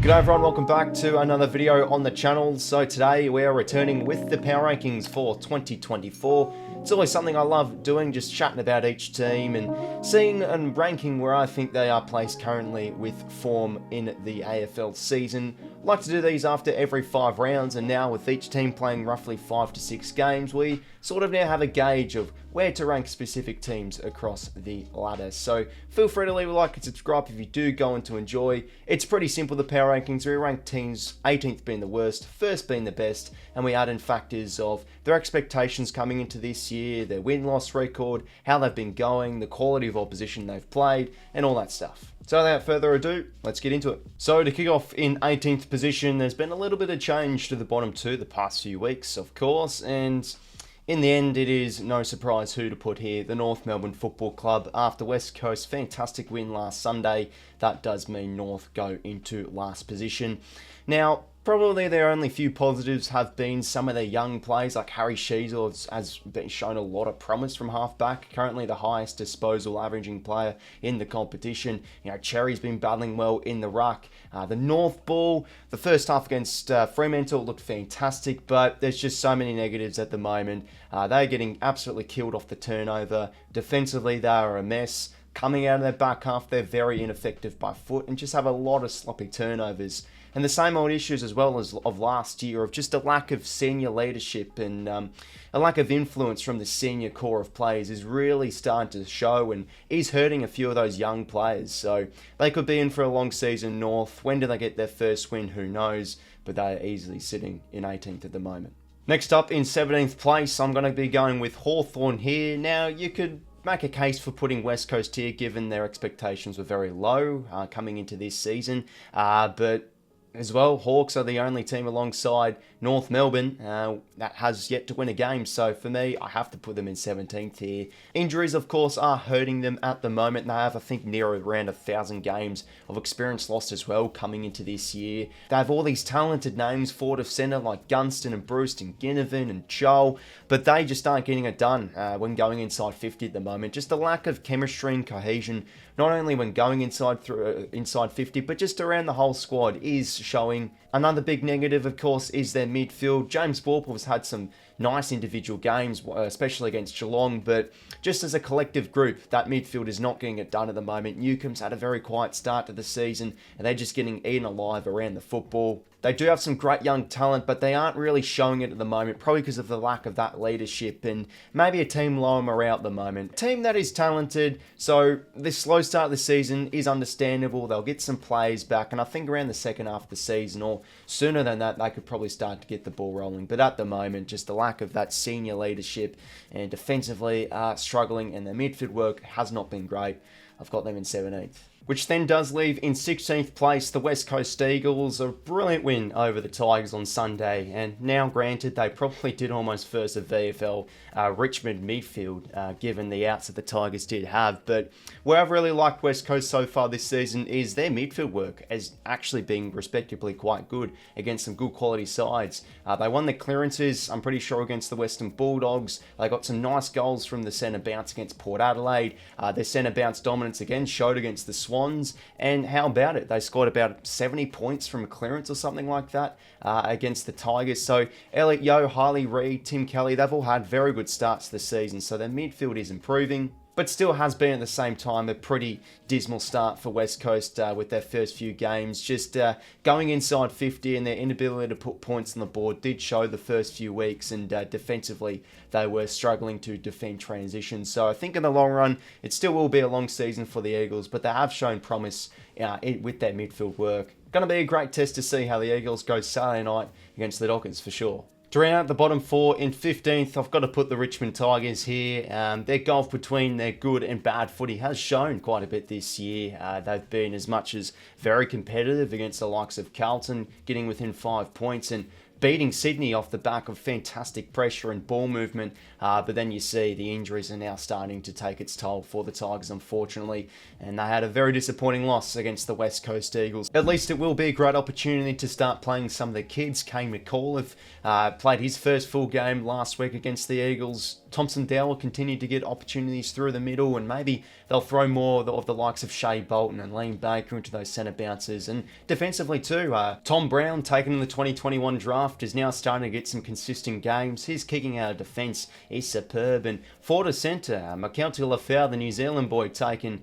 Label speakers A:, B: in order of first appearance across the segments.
A: G'day everyone, welcome back to another video on the channel. So today we are returning with the power rankings for 2024. It's always something I love doing, just chatting about each team and seeing and ranking where I think they are placed currently with form in the AFL season. I like to do these after every 5 rounds, and now with each team playing roughly 5 to 6 games, we sort of now have a gauge of where to rank specific teams across the ladder. So feel free to leave a like and subscribe if you do go on to enjoy. It's pretty simple, the power rankings. We rank teams, 18th being the worst, first being the best, and we add in factors of their expectations coming into this year, their win-loss record, how they've been going, the quality of opposition they've played, and all that stuff. So without further ado, let's get into it. So to kick off in 18th position, there's been a little bit of change to the bottom two the past few weeks, of course, and in the end, it is no surprise who to put here. The North Melbourne Football Club, after West Coast's fantastic win last Sunday, that does mean North go into last position. Now, probably their only few positives have been some of their young players, like 𝐼𝐴 has been shown a lot of promise from halfback, currently the highest disposal averaging player in the competition. You know, Cherry's been battling well in the ruck. The North ball, the first half against Fremantle looked fantastic, but there's just so many negatives at the moment. They're getting absolutely killed off the turnover. Defensively, they are a mess. Coming out of their back half, they're very ineffective by foot and just have a lot of sloppy turnovers. And the same old issues as well as of last year of just a lack of senior leadership and a lack of influence from the senior core of players is really starting to show and is hurting a few of those young players. So they could be in for a long season, North. When do they get their first win? Who knows? But they are easily sitting in 18th at the moment. Next up in 17th place, I'm going to be going with Hawthorn here. Now, you could make a case for putting West Coast here given their expectations were very low coming into this season, but as well, Hawks are the only team alongside North Melbourne that has yet to win a game. So for me, I have to put them in 17th here. Injuries, of course, are hurting them at the moment. They have, I think, near around 1,000 games of experience lost as well coming into this year. They have all these talented names forward of centre like Gunston and Bruce and Ginnivan and Joel, but they just aren't getting it done when going inside 50 at the moment. Just a lack of chemistry and cohesion, not only when going inside 50, but just around the whole squad is showing. Another big negative, of course, is their midfield. 𝐴𝐵𝐴 has had some nice individual games, especially against Geelong, but just as a collective group, that midfield is not getting it done at the moment. 𝐬𝐴𝐵𝐿's had a very quiet start to the season, and they're just getting eaten alive around the football. They do have some great young talent, but they aren't really showing it at the moment, probably because of the lack of that leadership, and maybe a team lower morale at the moment. A team that is talented, so this slow start of the season is understandable. They'll get some players back, and I think around the second half of the season, or sooner than that, they could probably start to get the ball rolling. But at the moment, just the lack of that senior leadership, and defensively struggling, and their midfield work has not been great. I've got them in 17th. Which then does leave in 16th place the West Coast Eagles. A brilliant win over the Tigers on Sunday, and now granted they probably did almost first of VFL Richmond midfield given the outs that the Tigers did have, but where I've really liked West Coast so far this season is their midfield work as actually being respectably quite good against some good quality sides. They won the clearances, I'm pretty sure, against the Western Bulldogs. They got some nice goals from the centre bounce against Port Adelaide. Their centre bounce dominance again showed against the Swans, and how about it? They scored about 70 points from a clearance or something like that against the Tigers. So Elliot Yeo, Harley Reid, Tim Kelly, they've all had very good starts to the season, so their midfield is improving, but still has been at the same time a pretty dismal start for West Coast with their first few games. Just going inside 50 and their inability to put points on the board did show the first few weeks, and defensively they were struggling to defend transitions. So I think in the long run it still will be a long season for the Eagles, but they have shown promise with their midfield work. Going to be a great test to see how the Eagles go Saturday night against the Dockers for sure. To round out the bottom 4, in 15th, I've got to put the Richmond Tigers here. Their gulf between their good and bad footy has shown quite a bit this year. They've been as much as very competitive against the likes of Carlton, getting within 5 points, and beating Sydney off the back of fantastic pressure and ball movement, but then you see the injuries are now starting to take its toll for the Tigers, unfortunately, and they had a very disappointing loss against the West Coast Eagles. At least it will be a great opportunity to start playing some of the kids. 𝐓𝐴 𝐿𝐴 played his first full game last week against the Eagles, Thompson Dale will continue to get opportunities through the middle, and maybe they'll throw more of the likes of Shea Bolton and Liam Baker into those centre bounces. And defensively too, Tom Brown, taken in the 2021 draft, is now starting to get some consistent games. His kicking out of defence is superb. And forward to centre, 𝐴𝐶𝐞 𝐎𝐿𝐴, the New Zealand boy taken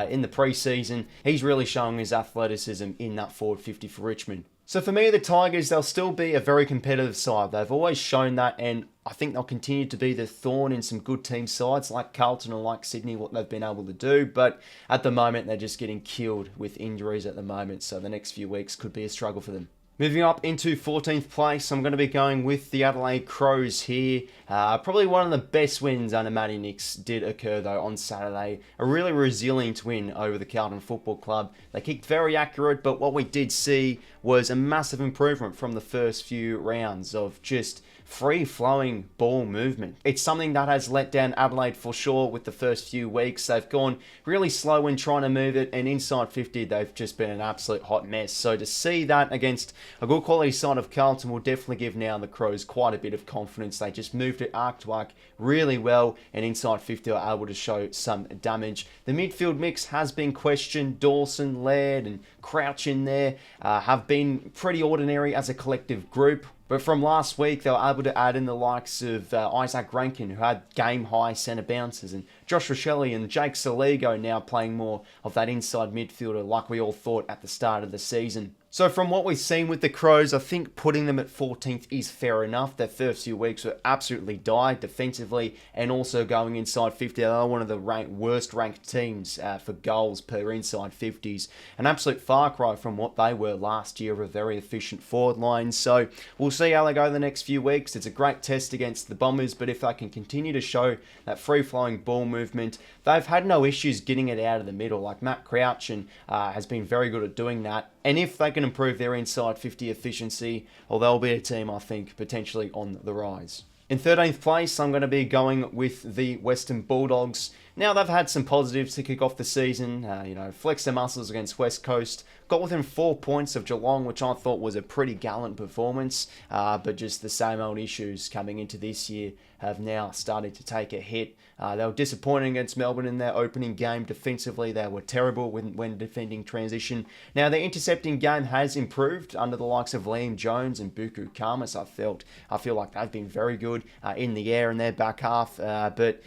A: in the pre-season, he's really showing his athleticism in that forward 50 for Richmond. So for me, the Tigers, they'll still be a very competitive side. They've always shown that, and I think they'll continue to be the thorn in some good team sides like Carlton or like Sydney, what they've been able to do. But at the moment, they're just getting killed with injuries at the moment. So the next few weeks could be a struggle for them. Moving up into 14th place, I'm going to be going with the Adelaide Crows here. Probably one of the best wins under Matty Nicks did occur though on Saturday. A really resilient win over the Carlton Football Club. They kicked very accurate, but what we did see was a massive improvement from the first few rounds of just free-flowing ball movement. It's something that has let down Adelaide for sure with the first few weeks. They've gone really slow in trying to move it, and inside 50, they've just been an absolute hot mess. So to see that against a good quality side of Carlton will definitely give now the Crows quite a bit of confidence. They just moved it arc to arc really well, and inside 50 are able to show some damage. The midfield mix has been questioned. Dawson, Laird, and Crouch in there have been pretty ordinary as a collective group. But from last week, they were able to add in the likes of Isaac Rankine, who had game-high centre bounces, and Josh Rochelle and Jake Soligo now playing more of that inside midfielder like we all thought at the start of the season. So from what we've seen with the Crows, I think putting them at 14th is fair enough. Their first few weeks were absolutely dire defensively, and also going inside 50. They are one of the worst ranked teams for goals per inside 50s. An absolute far cry from what they were last year of a very efficient forward line. So we'll see how they go the next few weeks. It's a great test against the Bombers, but if they can continue to show that free-flowing ball movement, they've had no issues getting it out of the middle. Like Matt Crouch has been very good at doing that. And if they can improve their inside 50 efficiency, well, they'll be a team, I think, potentially on the rise. In 13th place, I'm going to be going with the Western Bulldogs. Now, they've had some positives to kick off the season. Flexed their muscles against West Coast. Got within 4 points of Geelong, which I thought was a pretty gallant performance. But just the same old issues coming into this year have now started to take a hit. They were disappointing against Melbourne in their opening game. Defensively, they were terrible when defending transition. Now, their intercepting game has improved under the likes of Liam Jones and Buku Khamis. I feel like they've been very good in the air in their back half. But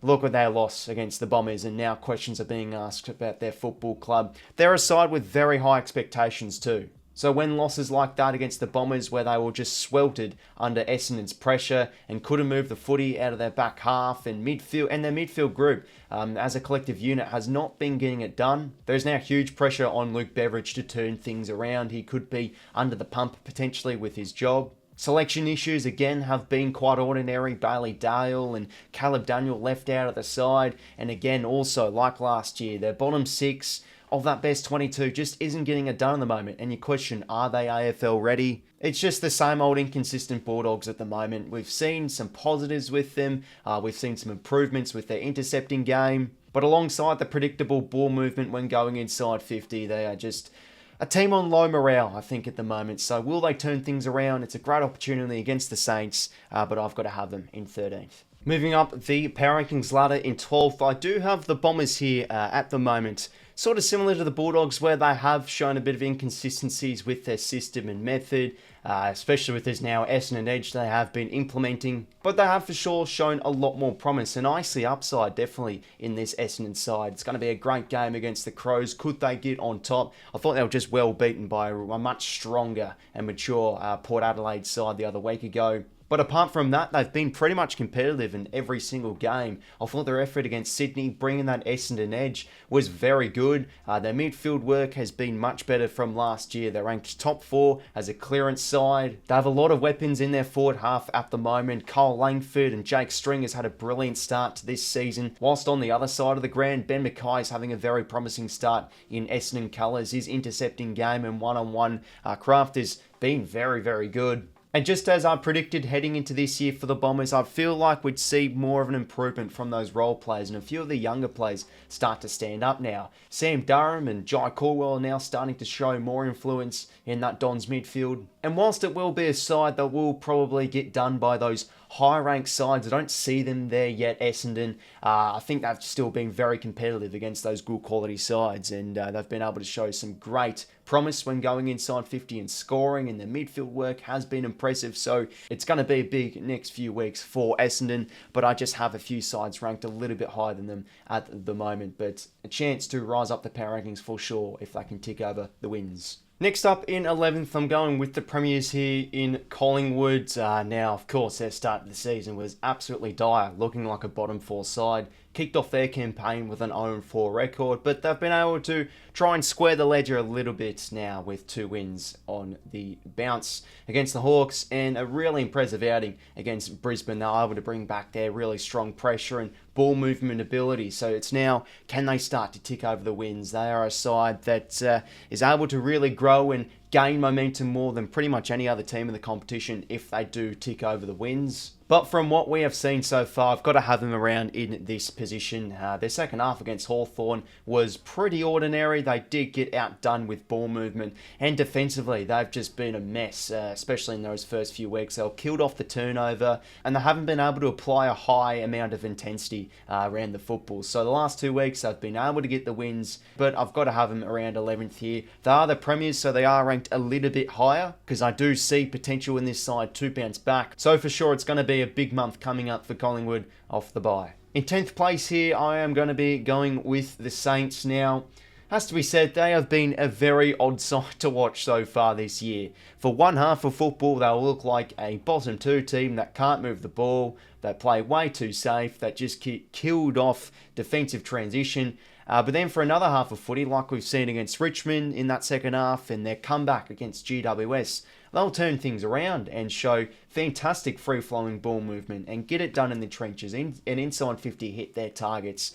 A: look at their loss against the Bombers, and now questions are being asked about their football club. They're a side with very high expectations too. So when losses like that against the Bombers, where they were just sweltered under Essendon's pressure and couldn't move the footy out of their back half and midfield, and their midfield group as a collective unit has not been getting it done, there's now huge pressure on Luke Beveridge to turn things around. He could be under the pump potentially with his job. Selection issues again have been quite ordinary. Bailey Dale and Caleb Daniel left out of the side, and again also like last year, their bottom six of that best 22 just isn't getting it done at the moment, and you question, are they AFL ready? It's just the same old inconsistent Bulldogs at the moment. We've seen some positives with them, we've seen some improvements with their intercepting game, but alongside the predictable ball movement when going inside 50, they are just a team on low morale, I think, at the moment. So will they turn things around? It's a great opportunity against the Saints, but I've got to have them in 13th. Moving up the power rankings ladder in 12th, I do have the Bombers here at the moment. Sort of similar to the Bulldogs, where they have shown a bit of inconsistencies with their system and method, especially with this now Essendon edge they have been implementing. But they have for sure shown a lot more promise, and I see upside definitely in this Essendon side. It's going to be a great game against the Crows. Could they get on top? I thought they were just well beaten by a much stronger and mature Port Adelaide side the other week ago. But apart from that, they've been pretty much competitive in every single game. I thought their effort against Sydney, bringing that Essendon edge, was very good. Their midfield work has been much better from last year. They're ranked top 4 as a clearance side. They have a lot of weapons in their forward half at the moment. Cole Langford and Jake String has had a brilliant start to this season. Whilst on the other side of the ground, Ben Mackay is having a very promising start in Essendon colours. His intercepting game and one-on-one craft has been very, very good. And just as I predicted heading into this year for the Bombers, I feel like we'd see more of an improvement from those role players, and a few of the younger players start to stand up now. Sam Durham and Jai Caldwell are now starting to show more influence in that Dons midfield. And whilst it will be a side that will probably get done by those high-ranked sides, I don't see them there yet, Essendon. I think they've still been very competitive against those good quality sides, and they've been able to show some great promise when going inside 50 and scoring, and their midfield work has been impressive. So it's going to be a big next few weeks for Essendon, but I just have a few sides ranked a little bit higher than them at the moment, but a chance to rise up the power rankings for sure if they can tick over the wins. Next up in 11th, I'm going with the Premiers here in Collingwood. Now, of course, their start of the season was absolutely dire, looking like a bottom four side. Kicked off their campaign with an 0-4 record, but they've been able to try and square the ledger a little bit now with 2 wins on the bounce against the Hawks and a really impressive outing against Brisbane. They were able to bring back their really strong pressure and ball movement ability. So it's now, can they start to tick over the wins? They are a side that is able to really grow and gain momentum more than pretty much any other team in the competition if they do tick over the wins. But from what we have seen so far, I've got to have them around in this position. Their second half against Hawthorn was pretty ordinary. They did get outdone with ball movement, and defensively they've just been a mess, especially in those first few weeks. They were killed off the turnover, and they haven't been able to apply a high amount of intensity around the football. So the last 2 weeks they've been able to get the wins, but I've got to have them around 11th here. They are the Premiers, so they are ranked a little bit higher, because I do see potential in this side to bounce back. So for sure it's going to be a big month coming up for Collingwood off the bye. In 10th place here, I am going to be going with the Saints. Now, has to be said, they have been a very odd side to watch so far this year. For one half of football, they'll look like a bottom 2 team that can't move the ball, that play way too safe, that just get killed off defensive transition. But then for another half of footy, like we've seen against Richmond in that second half and their comeback against GWS, they'll turn things around and show fantastic free-flowing ball movement and get it done in the trenches and inside 50 hit their targets.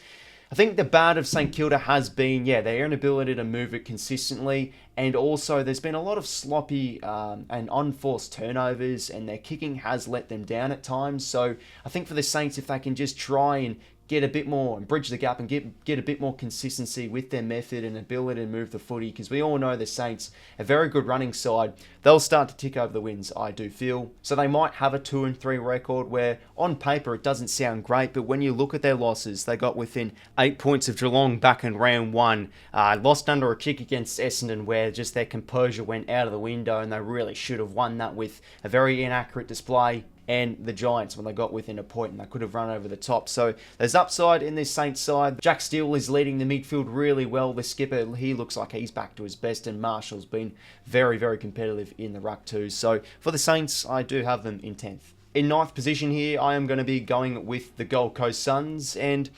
A: I think the bad of St Kilda has been, their inability to move it consistently, and also there's been a lot of sloppy and unforced turnovers, and their kicking has let them down at times. So I think for the Saints, if they can just try and get a bit more and bridge the gap and get a bit more consistency with their method and ability to move the footy, because we all know the Saints, a very good running side, they'll start to tick over the wins, I do feel. So they might have a 2-3 record where on paper it doesn't sound great, but when you look at their losses, they got within 8 points of Geelong back in round 1, lost under a kick against Essendon where just their composure went out of the window and they really should have won that with a very inaccurate display, and the Giants when they got within a point and they could have run over the top. So there's upside in this Saints side. Jack Steele is leading the midfield really well. The skipper, he looks like he's back to his best, and Marshall's been very, very competitive in the ruck too. So for the Saints, I do have them in 10th. In 9th position here, I am going to be going with the Gold Coast Suns, and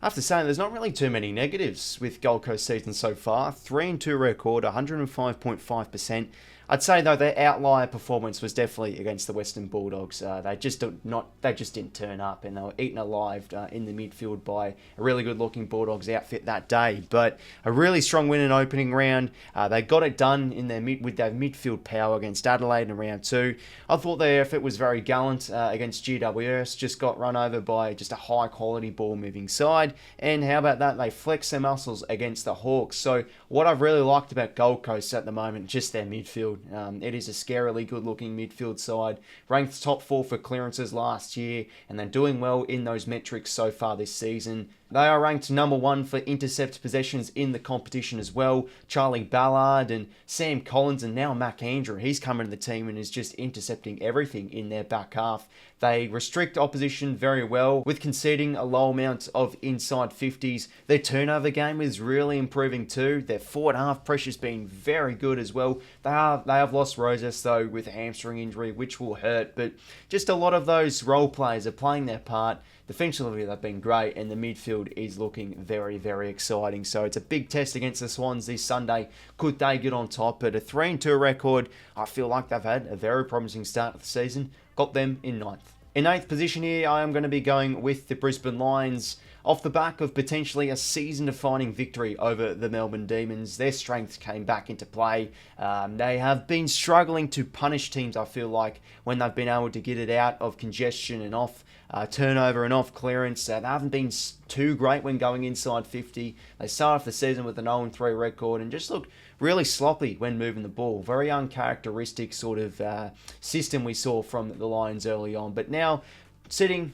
A: I have to say, there's not really too many negatives with Gold Coast season so far. 3-2 record, 105.5%. I'd say though their outlier performance was definitely against the Western Bulldogs. They just didn't turn up, and they were eaten alive in the midfield by a really good-looking Bulldogs outfit that day. But a really strong win in opening round. They got it done in with their midfield power against Adelaide in round 2. I thought their effort was very gallant against GWS. Just got run over by just a high-quality ball-moving side. And how about that? They flexed their muscles against the Hawks. So what I've really liked about Gold Coast at the moment, just their midfield. It is a scarily good-looking midfield side, ranked top 4 for clearances last year, and they're doing well in those metrics so far this season. They are ranked number 1 for intercept possessions in the competition as well. Charlie Ballard and Sam Collins, and now Mac Andrew, he's coming to the team and is just intercepting everything in their back half. They restrict opposition very well with conceding a low amount of inside 50s. Their turnover game is really improving too. Their forward half pressure's been very good as well. They have lost Rosas though with a hamstring injury, which will hurt, but just a lot of those role players are playing their part. Defensively, they've been great, and the midfield is looking very, very exciting. So it's a big test against the Swans this Sunday. Could they get on top? At a 3-2 record, I feel like they've had a very promising start of the season. Got them in 9th. In 8th position here, I am going to be going with the Brisbane Lions. Off the back of potentially a season-defining victory over the Melbourne Demons, their strengths came back into play. They have been struggling to punish teams, I feel like, when they've been able to get it out of congestion and off turnover and off clearance. They haven't been too great when going inside 50. They started off the season with an 0-3 record and just looked really sloppy when moving the ball. Very uncharacteristic sort of system we saw from the Lions early on. But now, sitting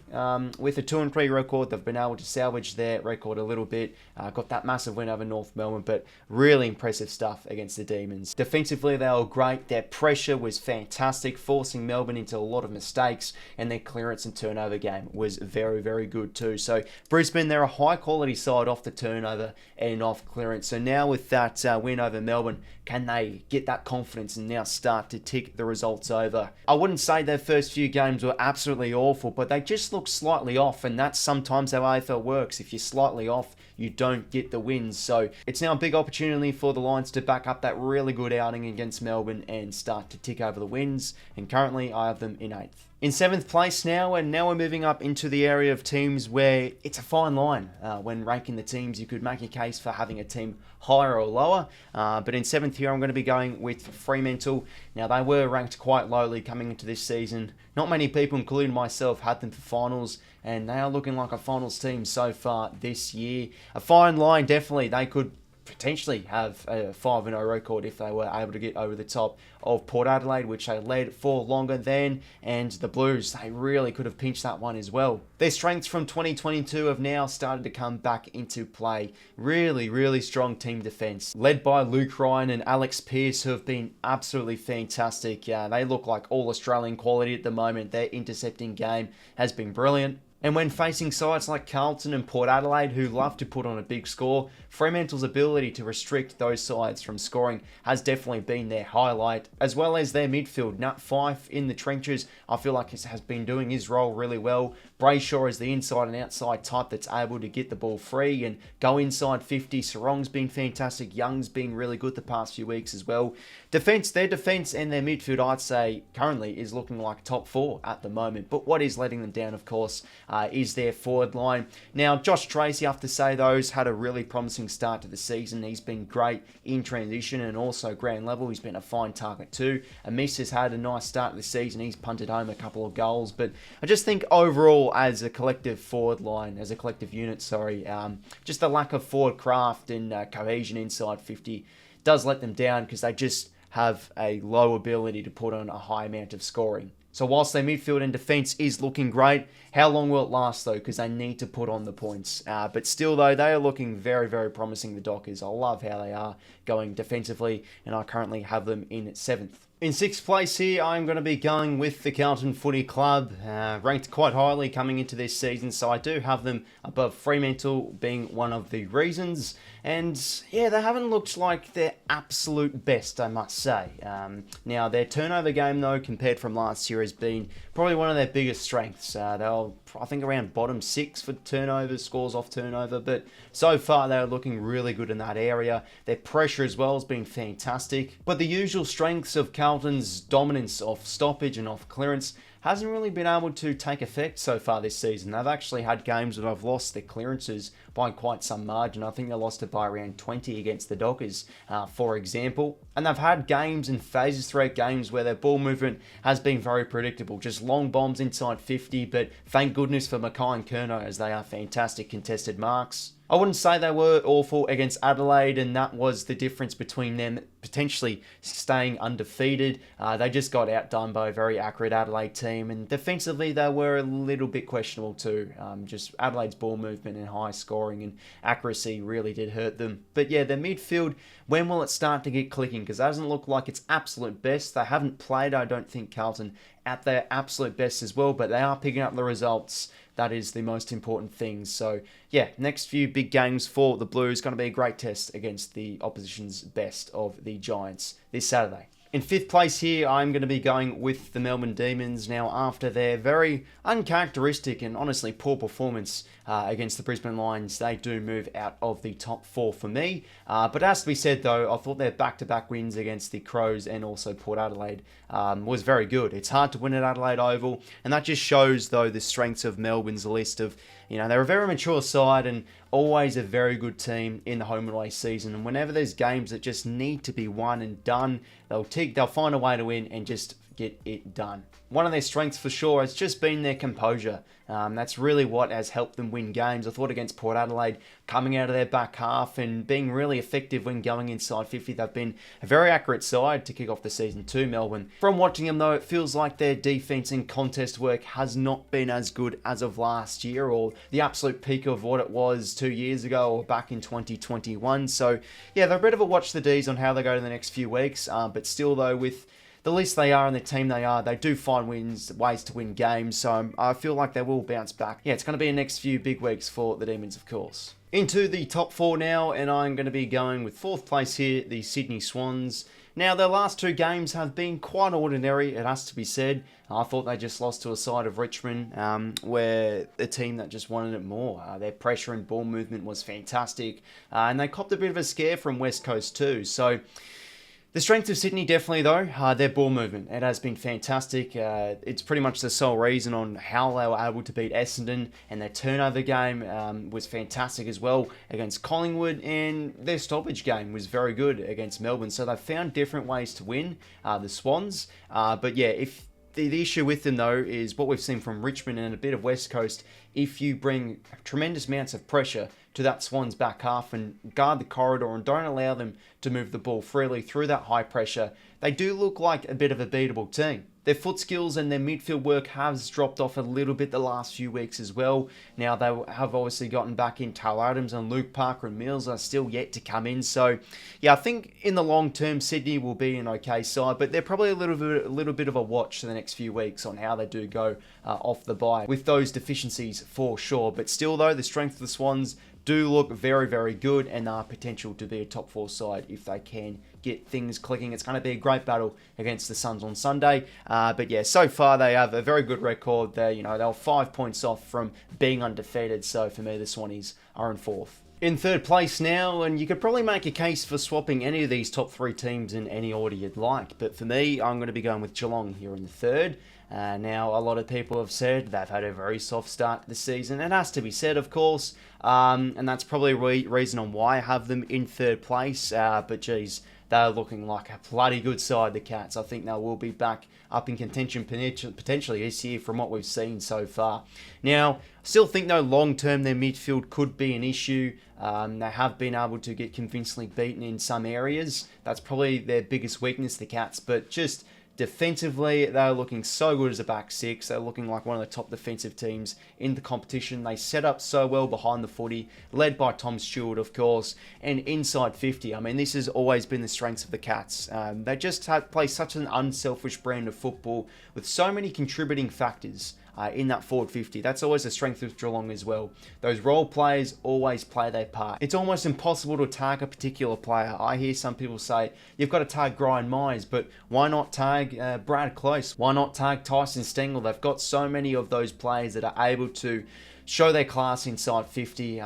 A: with a 2-3 record, they've been able to salvage their record a little bit. Got that massive win over North Melbourne, but really impressive stuff against the Demons. Defensively, they were great. Their pressure was fantastic, forcing Melbourne into a lot of mistakes, and their clearance and turnover game was very, very good too. So Brisbane, they're a high-quality side off the turnover and off clearance. So now with that win over Melbourne, can they get that confidence and now start to tick the results over? I wouldn't say their first few games were absolutely awful, but they just look slightly off, and that's sometimes how AFL works. If you're slightly off, you don't get the wins. So it's now a big opportunity for the Lions to back up that really good outing against Melbourne and start to tick over the wins, and currently I have them in 8th. In 7th place now, and now we're moving up into the area of teams where it's a fine line. When ranking the teams, you could make a case for having a team higher or lower. But in 7th here, I'm going to be going with Fremantle. Now, they were ranked quite lowly coming into this season. Not many people, including myself, had them for finals, and they are looking like a finals team so far this year. A fine line, definitely. They could potentially have a 5-0 record if they were able to get over the top of Port Adelaide, which they led for longer than, and the Blues, they really could have pinched that one as well. Their strengths from 2022 have now started to come back into play. Really, really strong team defence, led by Luke Ryan and Alex Pearce, who have been absolutely fantastic. They look like all-Australian quality at the moment. Their intercepting game has been brilliant. And when facing sides like Carlton and Port Adelaide, who love to put on a big score, Fremantle's ability to restrict those sides from scoring has definitely been their highlight, as well as their midfield. Nat Fyfe in the trenches, I feel like he has been doing his role really well. Brayshaw is the inside and outside type that's able to get the ball free and go inside 50. Sarong's been fantastic. Young's been really good the past few weeks as well. Their defence and their midfield, I'd say, currently is looking like top 4 at the moment. But what is letting them down, of course, is their forward line. Now, Josh Tracy, I have to say, has had a really promising start to the season. He's been great in transition and also ground level. He's been a fine target too. Amiss has had a nice start to the season. He's punted home a couple of goals. But I just think overall, as a collective forward line, as a collective unit, just the lack of forward craft and cohesion inside 50 does let them down, because they just have a low ability to put on a high amount of scoring. So whilst their midfield and defence is looking great, how long will it last though? Because they need to put on the points. But still though, they are looking very, very promising, the Dockers. I love how they are going defensively, and I currently have them in 7th. In 6th place here, I'm going to be going with the Carlton Footy Club, ranked quite highly coming into this season, so I do have them above Fremantle being one of the reasons. And yeah, they haven't looked like their absolute best, I must say. Now, their turnover game, though, compared from last year, has been probably one of their biggest strengths. They were, I think, around bottom 6 for turnovers, scores off turnover, but so far they're looking really good in that area. Their pressure as well has been fantastic, but the usual strengths of Carlton's dominance off stoppage and off clearance hasn't really been able to take effect so far this season. They've actually had games where they've lost their clearances by quite some margin. I think they lost it by around 20 against the Dockers, for example. And they've had games and phases throughout games where their ball movement has been very predictable. Just long bombs inside 50, but thank goodness for Macca and 𝐼𝐵𝐾𝐬, as they are fantastic contested marks. I wouldn't say they were awful against Adelaide, and that was the difference between them potentially staying undefeated. They just got outdone by a very accurate Adelaide team, and defensively they were a little bit questionable too. Just Adelaide's ball movement and high scoring and accuracy really did hurt them. But yeah, their midfield, when will it start to get clicking? Because it doesn't look like its absolute best. They haven't played, I don't think, Carlton at their absolute best as well, but they are picking up the results. That is the most important thing. So yeah, next few big games for the Blues, going to be a great test against the opposition's best of the Giants this Saturday. In 5th place here, I'm going to be going with the Melbourne Demons. Now, after their very uncharacteristic and honestly poor performance against the Brisbane Lions, they do move out of the top 4 for me. But it has to be said, though, I thought their back-to-back wins against the Crows and also Port Adelaide was very good. It's hard to win at Adelaide Oval, and that just shows, though, the strengths of Melbourne's list of, they're a very mature side and always a very good team in the home and away season. And whenever there's games that just need to be won and done, they'll find a way to win and just get it done. One of their strengths for sure has just been their composure. That's really what has helped them win games. I thought against Port Adelaide, coming out of their back half and being really effective when going inside 50, they've been a very accurate side to kick off the season too, Melbourne. From watching them though, it feels like their defence and contest work has not been as good as of last year, or the absolute peak of what it was 2 years ago or back in 2021. So yeah, they're a bit of a watch the Ds on how they go to the next few weeks, but still though, with the list they are and the team they are, they do find ways to win games, so I feel like they will bounce back. Yeah, it's going to be the next few big weeks for the Demons, of course. Into the top 4 now, and I'm going to be going with 4th place here, the Sydney Swans. Now, their last 2 games have been quite ordinary, it has to be said. I thought they just lost to a side of Richmond, where the team that just wanted it more. Their pressure and ball movement was fantastic, and they copped a bit of a scare from West Coast too. So the strength of Sydney, definitely though, their ball movement. It has been fantastic. It's pretty much the sole reason on how they were able to beat Essendon, and their turnover game was fantastic as well against Collingwood, and their stoppage game was very good against Melbourne. So they've found different ways to win, the Swans. But yeah, if the issue with them though is what we've seen from Richmond and a bit of West Coast. If you bring tremendous amounts of pressure to that Swans back half and guard the corridor and don't allow them to move the ball freely through that high pressure, they do look like a bit of a beatable team. Their foot skills and their midfield work has dropped off a little bit the last few weeks as well. Now they have obviously gotten back in. Tal Adams and Luke Parker and Mills are still yet to come in. So yeah, I think in the long term Sydney will be an okay side, but they're probably a little bit of a watch for the next few weeks on how they do go off the bye with those deficiencies for sure. But still though, the strength of the Swans do look very, very good, and are potential to be a top 4 side if they can get things clicking. It's going to be a great battle against the Suns on Sunday. But yeah, so far they have a very good record. They're 5 points off from being undefeated. So for me, the Swannies are in 4th. In 3rd place now, and you could probably make a case for swapping any of these top 3 teams in any order you'd like. But for me, I'm going to be going with Geelong here in the 3rd. Now, a lot of people have said they've had a very soft start to the season. It has to be said, of course, and that's probably a reason on why I have them in 3rd place. But geez, they're looking like a bloody good side, the Cats. I think they will be back up in contention potentially this year from what we've seen so far. Now, I still think though long term their midfield could be an issue. They have been able to get convincingly beaten in some areas. That's probably their biggest weakness, the Cats, but just defensively, they're looking so good as a back 6. They're looking like one of the top defensive teams in the competition. They set up so well behind the footy, led by Tom Stewart, of course, and inside 50. I mean, this has always been the strengths of the Cats. They just play such an unselfish brand of football with so many contributing factors in that forward 50. That's always a strength of Geelong as well. Those role players always play their part. It's almost impossible to tag a particular player. I hear some people say, you've got to tag Brian Myers, but why not tag Brad Close? Why not tag Tyson Stengel? They've got so many of those players that are able to show their class inside 50.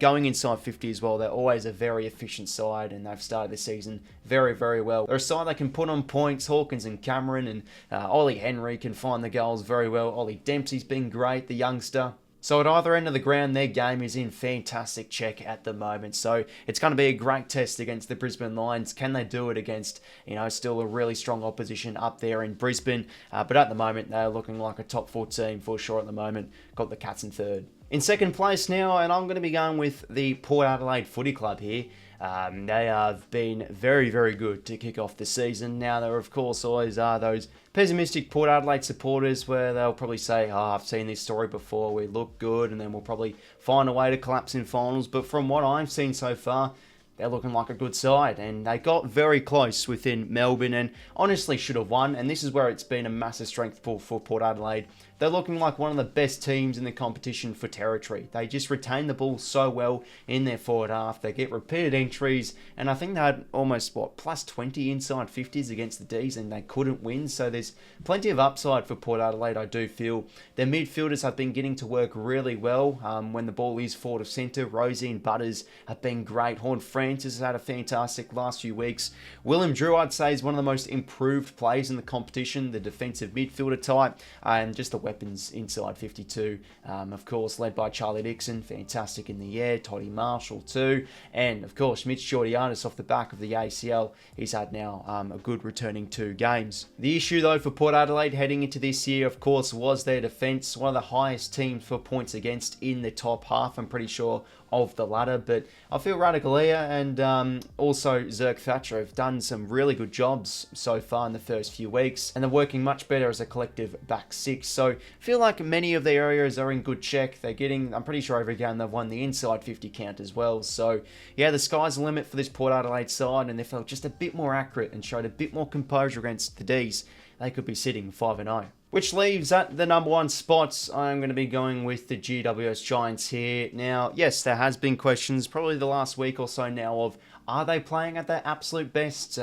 A: Going inside 50 as well, they're always a very efficient side, and they've started the season very, very well. They're a side that can put on points. Hawkins and Cameron and Ollie Henry can find the goals very well. Ollie Dempsey's been great, the youngster. So at either end of the ground, their game is in fantastic check at the moment. So it's going to be a great test against the Brisbane Lions. Can they do it against, still a really strong opposition up there in Brisbane? But at the moment, they're looking like a top 4 team for sure at the moment. Got the Cats in 3rd. In 2nd place now, and I'm going to be going with the Port Adelaide Footy Club here. They have been very, very good to kick off the season. Now, there of course always are those pessimistic Port Adelaide supporters where they'll probably say, I've seen this story before, we look good, and then we'll probably find a way to collapse in finals. But from what I've seen so far, they're looking like a good side, and they got very close within Melbourne and honestly should have won, and this is where it's been a massive strength for Port Adelaide. They're looking like one of the best teams in the competition for territory. They just retain the ball so well in their forward half. They get repeated entries, and I think they had almost, plus 20 inside 50s against the Ds, and they couldn't win. So there's plenty of upside for Port Adelaide, I do feel. Their midfielders have been getting to work really well when the ball is forward of centre. Rosie and Butters have been great. Horn Francis Francis has had a fantastic last few weeks. Willem Drew, I'd say, is one of the most improved players in the competition, the defensive midfielder type, and just the weapons inside 52. Of course, led by Charlie Dixon, fantastic in the air, Toddy Marshall too, and of course, 𝐼𝐻𝐿 𝐻𝐿𝐼𝐻 off the back of the ACL. He's had now a good returning 2 games. The issue though for Port Adelaide heading into this year, of course, was their defence, one of the highest teams for points against in the top half, I'm pretty sure, of the ladder. But I feel 𝐼𝐻𝐿𝐼𝐻 and also 𝐸𝐸 𝐻𝐿𝐼𝐻 have done some really good jobs so far in the first few weeks, and they're working much better as a collective back 6. So I feel like many of the areas are in good check. They're getting, I'm pretty sure every game they've won the inside 50 count as well. So yeah, the sky's the limit for this Port Adelaide side, and they felt just a bit more accurate and showed a bit more composure against the Ds. They could be sitting 5-0. Which leaves at the number 1 spot, I'm going to be going with the GWS Giants here. Now, yes, there has been questions, probably the last week or so now, of are they playing at their absolute best?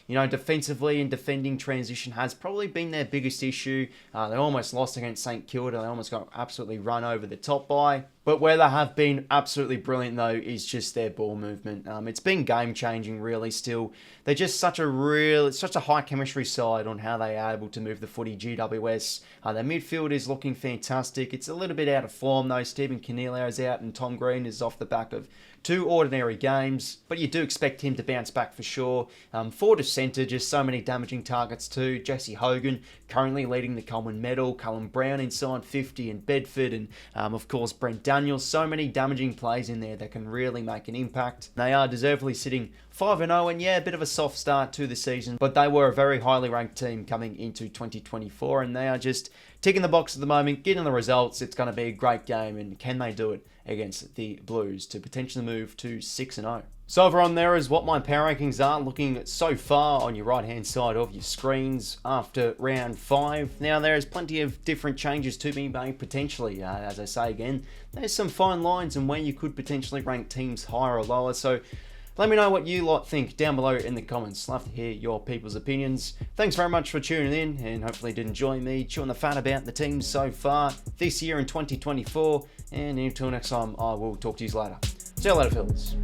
A: Defensively and defending transition has probably been their biggest issue. They almost lost against St Kilda. They almost got absolutely run over the top by. But where they have been absolutely brilliant, though, is just their ball movement. It's been game-changing, really, still. They're just such a high chemistry side on how they are able to move the footy, GWS. Their midfield is looking fantastic. It's a little bit out of form, though. Stephen Coniglio's out and Tom Green is off the back of 2 ordinary games, but you do expect him to bounce back for sure. Forward to centre, just so many damaging targets too. Jesse Hogan currently leading the Coleman medal. Cullen Brown inside 50 in Bedford, and of course Brent Daniels. So many damaging plays in there that can really make an impact. They are deservedly sitting 5-0, and yeah, a bit of a soft start to the season, but they were a very highly ranked team coming into 2024, and they are just ticking the box at the moment, getting the results. It's going to be a great game, and can they do it against the Blues to potentially move to 6-0? So over on there is what my power rankings are looking so far on your right hand side of your screens after round 5. Now there's plenty of different changes to be made potentially. As I say again, there's some fine lines and where you could potentially rank teams higher or lower. So let me know what you lot think down below in the comments. Love to hear your people's opinions. Thanks very much for tuning in, and hopefully you did enjoy me chewing the fat about the teams so far this year in 2024. And until next time, I will talk to you later. See you later, fellas.